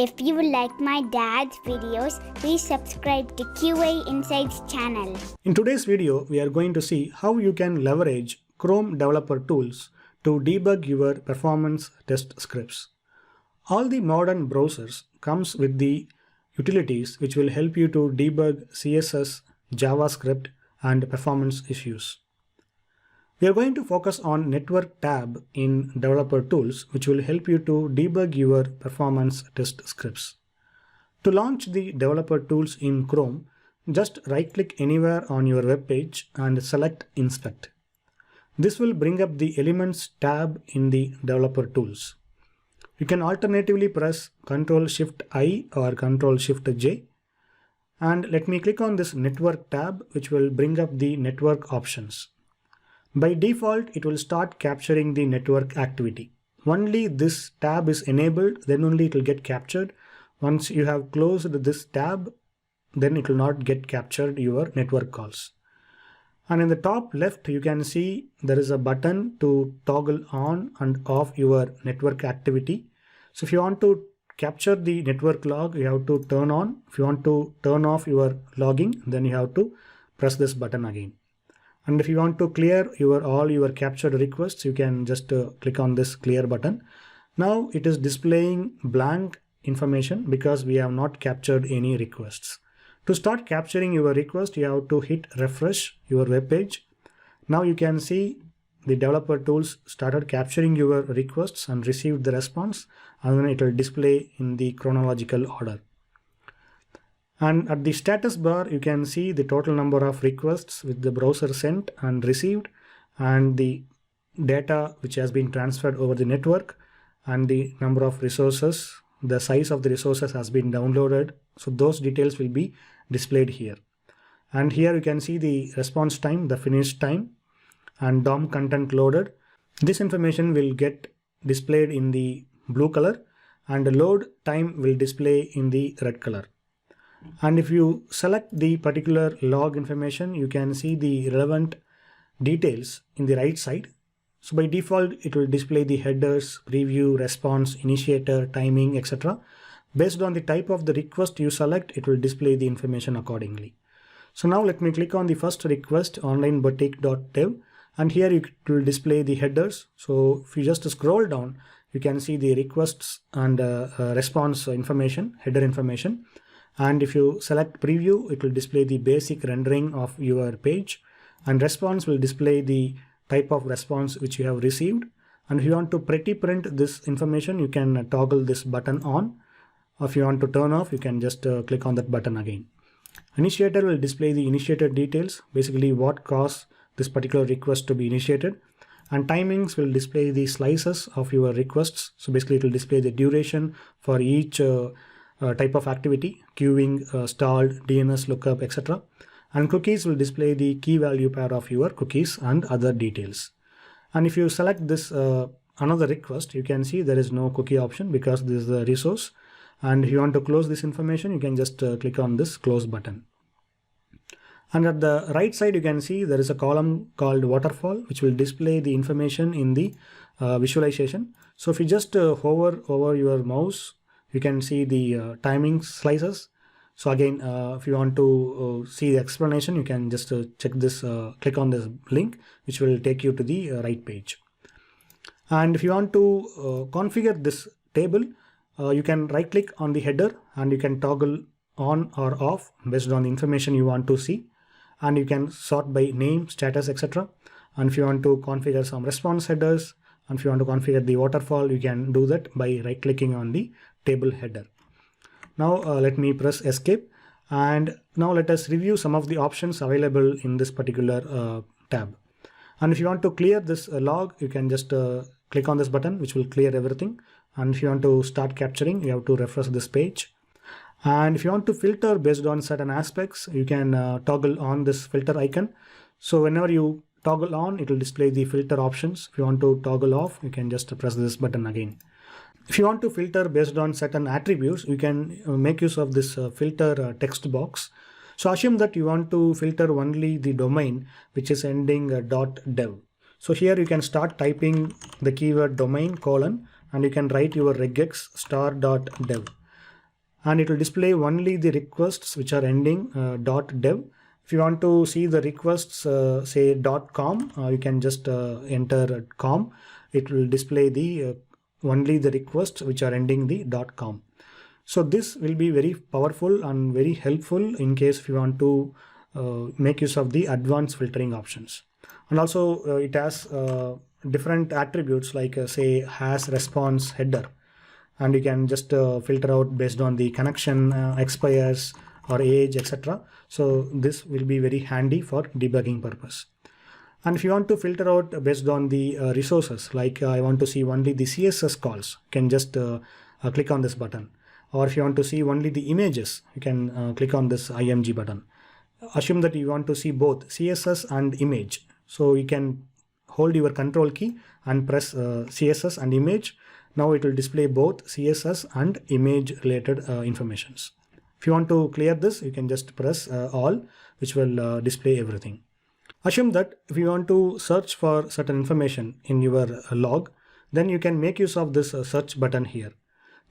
If you like my dad's videos, please subscribe to QA Insights channel. In today's video, we are going to see how you can leverage Chrome developer tools to debug your performance test scripts. All the modern browsers comes with the utilities which will help you to debug CSS, JavaScript, and performance issues. We are going to focus on Network tab in Developer Tools, which will help you to debug your performance test scripts. To launch the Developer Tools in Chrome, just right-click anywhere on your web page and select Inspect. This will bring up the Elements tab in the Developer Tools. You can alternatively press Ctrl+Shift+I or Ctrl+Shift+J. And let me click on this Network tab, which will bring up the network options. By default, it will start capturing the network activity. Only this tab is enabled, then only it will get captured. Once you have closed this tab, then it will not get captured your network calls. And in the top left, you can see there is a button to toggle on and off your network activity. So if you want to capture the network log, you have to turn on. If you want to turn off your logging, then you have to press this button again. And if you want to clear all your captured requests, you can just click on this clear button. Now it is displaying blank information because we have not captured any requests. To start capturing your request, you have to hit refresh your web page. Now you can see the developer tools started capturing your requests and received the response, and then it will display in the chronological order. And at the status bar, you can see the total number of requests with the browser sent and received, and the data which has been transferred over the network, and the number of resources, the size of the resources has been downloaded. So those details will be displayed here. And here you can see the response time, the finish time, and DOM content loaded. This information will get displayed in the blue color, and the load time will display in the red color. And if you select the particular log information, you can see the relevant details in the right side. So by default, it will display the headers, preview, response, initiator, timing, etc. Based on the type of the request you select, it will display the information accordingly. So now let me click on the first request, onlineboutique.dev, and here it will display the headers. So if you just scroll down, you can see the requests and response information, header information. And if you select preview, it will display the basic rendering of your page, and response will display the type of response which you have received. And if you want to pretty print this information, you can toggle this button on. Or if you want to turn off, you can just click on that button again. Initiator will display the initiator details, basically what caused this particular request to be initiated. And timings will display the slices of your requests. So basically it will display the duration for each type of activity, queuing, stalled, DNS lookup, etc. And cookies will display the key value pair of your cookies and other details. And if you select this another request, you can see there is no cookie option because this is the resource. And if you want to close this information, you can just click on this close button. And at the right side, you can see there is a column called waterfall, which will display the information in the visualization. So if you just hover over your mouse, you can see the timing slices. So again, if you want to see the explanation, you can just check this, click on this link, which will take you to the right page. And if you want to configure this table, you can right click on the header and you can toggle on or off based on the information you want to see. And you can sort by name, status, etc. And if you want to configure some response headers, and if you want to configure the waterfall, you can do that by right clicking on the table header. Now let me press escape, and now let us review some of the options available in this particular tab. And if you want to clear this log, you can just click on this button, which will clear everything. And if you want to start capturing, you have to refresh this page. And if you want to filter based on certain aspects, you can toggle on this filter icon. So whenever you toggle on, it will display the filter options. If you want to toggle off, you can just press this button again. If you want to filter based on certain attributes, you can make use of this filter text box. So assume that you want to filter only the domain which is ending .dev. So here you can start typing the keyword domain : and you can write your regex star.dev. and it will display only the requests which are ending .dev. If you want to see the requests say .com, you can just enter .com. It will display the only the requests which are ending the .com. So this will be very powerful and very helpful in case if you want to make use of the advanced filtering options. And also it has different attributes like say has response header, and you can just filter out based on the connection expires or age, etc. So this will be very handy for debugging purpose. And if you want to filter out based on the resources, like I want to see only the CSS calls, you can just click on this button. Or if you want to see only the images, you can click on this IMG button. Assume that you want to see both CSS and image. So you can hold your control key and press CSS and image. Now it will display both CSS and image related informations. If you want to clear this, you can just press all, which will display everything. Assume that if you want to search for certain information in your log, then you can make use of this search button here.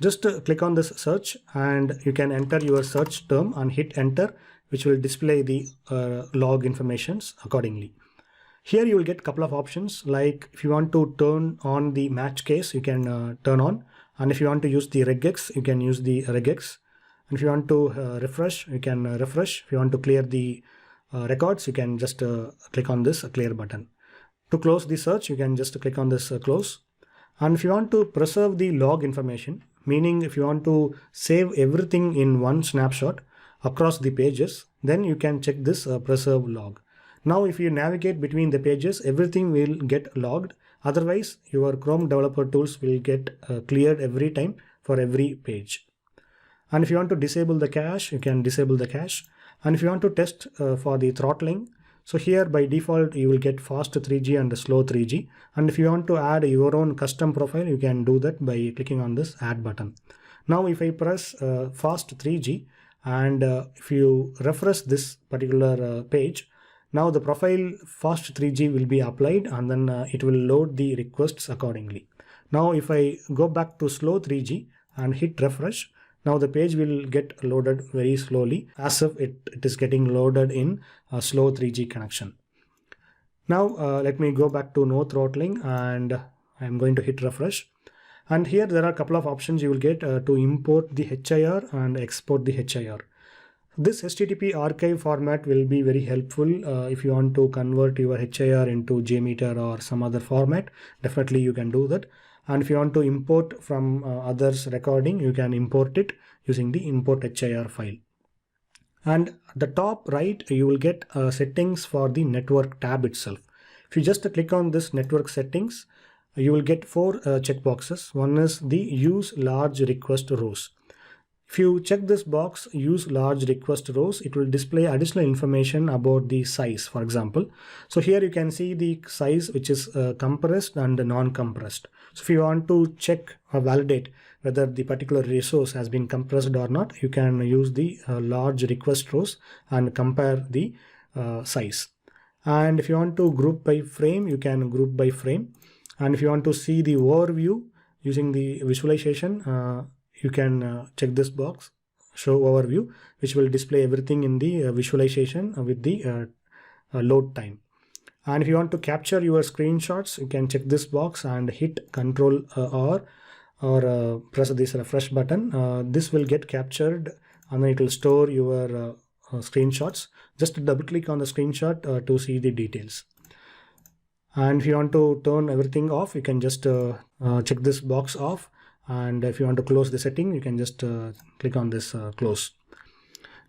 Just click on this search and you can enter your search term and hit enter, which will display the log informations accordingly. Here you will get a couple of options, like if you want to turn on the match case, you can turn on, and if you want to use the regex, you can use the regex. And if you want to refresh, you can refresh. If you want to clear the records, you can just click on this clear button. To close the search, you can just click on this close. And if you want to preserve the log information, meaning if you want to save everything in one snapshot across the pages, then you can check this preserve log. Now if you navigate between the pages, everything will get logged. Otherwise, your Chrome developer tools will get cleared every time for every page. And if you want to disable the cache, you can disable the cache. And if you want to test for the throttling, so here by default you will get fast 3G and slow 3G. And if you want to add your own custom profile, you can do that by clicking on this add button. Now if I press fast 3G and if you refresh this particular page, now the profile fast 3G will be applied, and then it will load the requests accordingly. Now if I go back to slow 3G and hit refresh, now the page will get loaded very slowly, as if it is getting loaded in a slow 3G connection. Now let me go back to no throttling, and I'm going to hit refresh. And here there are a couple of options you will get to import the HIR and export the HIR. This HTTP archive format will be very helpful if you want to convert your HIR into JMeter or some other format. Definitely you can do that. And if you want to import from others recording, you can import it using the import HIR file. And at the top right, you will get settings for the network tab itself. If you just click on this network settings, you will get 4 checkboxes. One is the use large request rows. If you check this box, use large request rows, it will display additional information about the size, for example. So here you can see the size which is compressed and non-compressed. So if you want to check or validate whether the particular resource has been compressed or not, you can use the large request rows and compare the size. And if you want to group by frame, you can group by frame. And if you want to see the overview using the visualization, you can check this box, show overview, which will display everything in the visualization with the load time. And if you want to capture your screenshots, you can check this box and hit Control R or press this refresh button. This will get captured and then it will store your screenshots. Just double click on the screenshot to see the details. And if you want to turn everything off, you can just check this box off. And if you want to close the setting, you can just click on this close.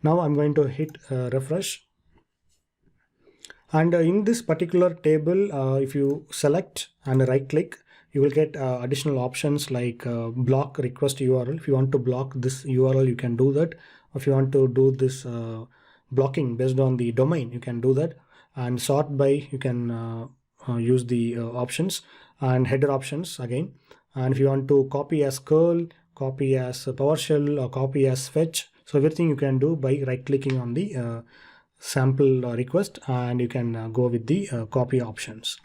Now I'm going to hit refresh. And in this particular table, if you select and right click, you will get additional options like block request URL. If you want to block this URL, you can do that. If you want to do this blocking based on the domain, you can do that. And sort by, you can use the options, and header options again. And if you want to copy as curl, copy as PowerShell, or copy as fetch, so everything you can do by right clicking on the sample request, and you can go with the copy options.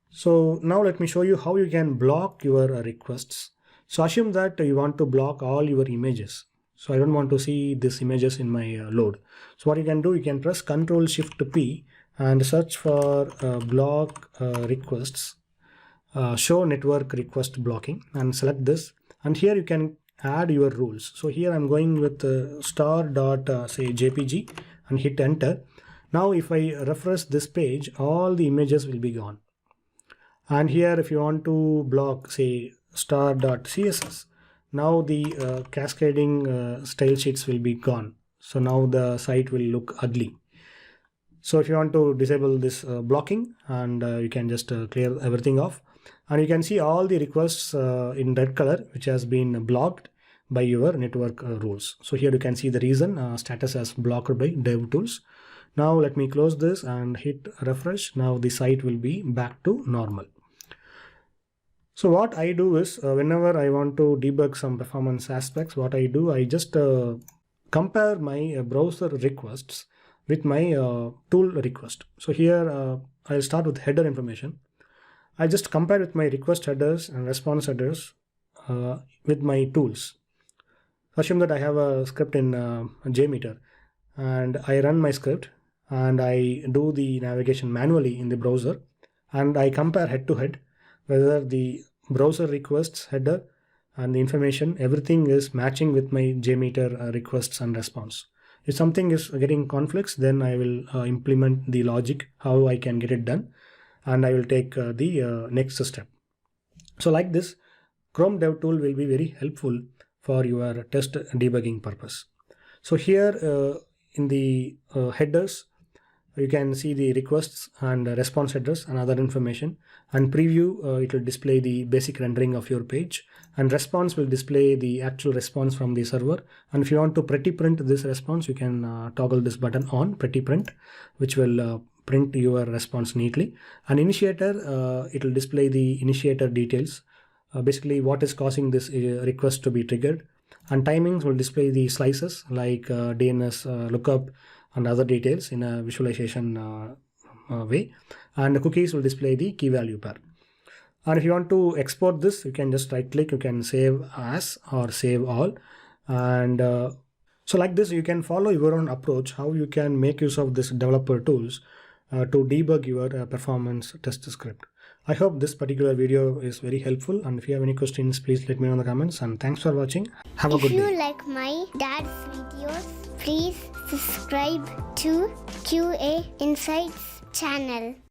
So now let me show you how you can block your requests. So assume that you want to block all your images. So I don't want to see these images in my load. So what you can do, you can press Ctrl Shift P and search for block requests, show network request blocking, and select this. And here you can add your rules. So here I'm going with say jpg and hit enter. Now if I refresh this page, all the images will be gone. And here if you want to block say star.css, now the cascading style sheets will be gone. So now the site will look ugly. So if you want to disable this blocking, and you can just clear everything off, and you can see all the requests in red color which has been blocked by your network rules. So here you can see the reason, status as blocked by DevTools. Now let me close this and hit refresh. Now the site will be back to normal. So what I do is whenever I want to debug some performance aspects, what I do, I just compare my browser requests with my tool request. So here I'll start with header information. I just compare with my request headers and response headers with my tools. Assume that I have a script in JMeter, and I run my script and I do the navigation manually in the browser, and I compare head to head whether the browser requests header and the information, everything is matching with my JMeter requests and response. If something is getting conflicts, then I will implement the logic how I can get it done, and I will take the next step. So like this, Chrome DevTool will be very helpful for your test debugging purpose. So here in the headers, you can see the requests and response headers and other information, and preview it will display the basic rendering of your page, and response will display the actual response from the server. And if you want to pretty print this response, you can toggle this button on pretty print, which will print your response neatly. And initiator, it will display the initiator details, basically what is causing this request to be triggered, and timings will display the slices like DNS lookup and other details in a visualization way, and the cookies will display the key value pair. And if you want to export this, you can just right click, you can save as or save all, and so like this you can follow your own approach how you can make use of this developer tools to debug your performance test script. I hope this particular video is very helpful, and if you have any questions, please let me know in the comments, and thanks for watching. Have a good day. If you like my dad's videos, please subscribe to QA Insights channel.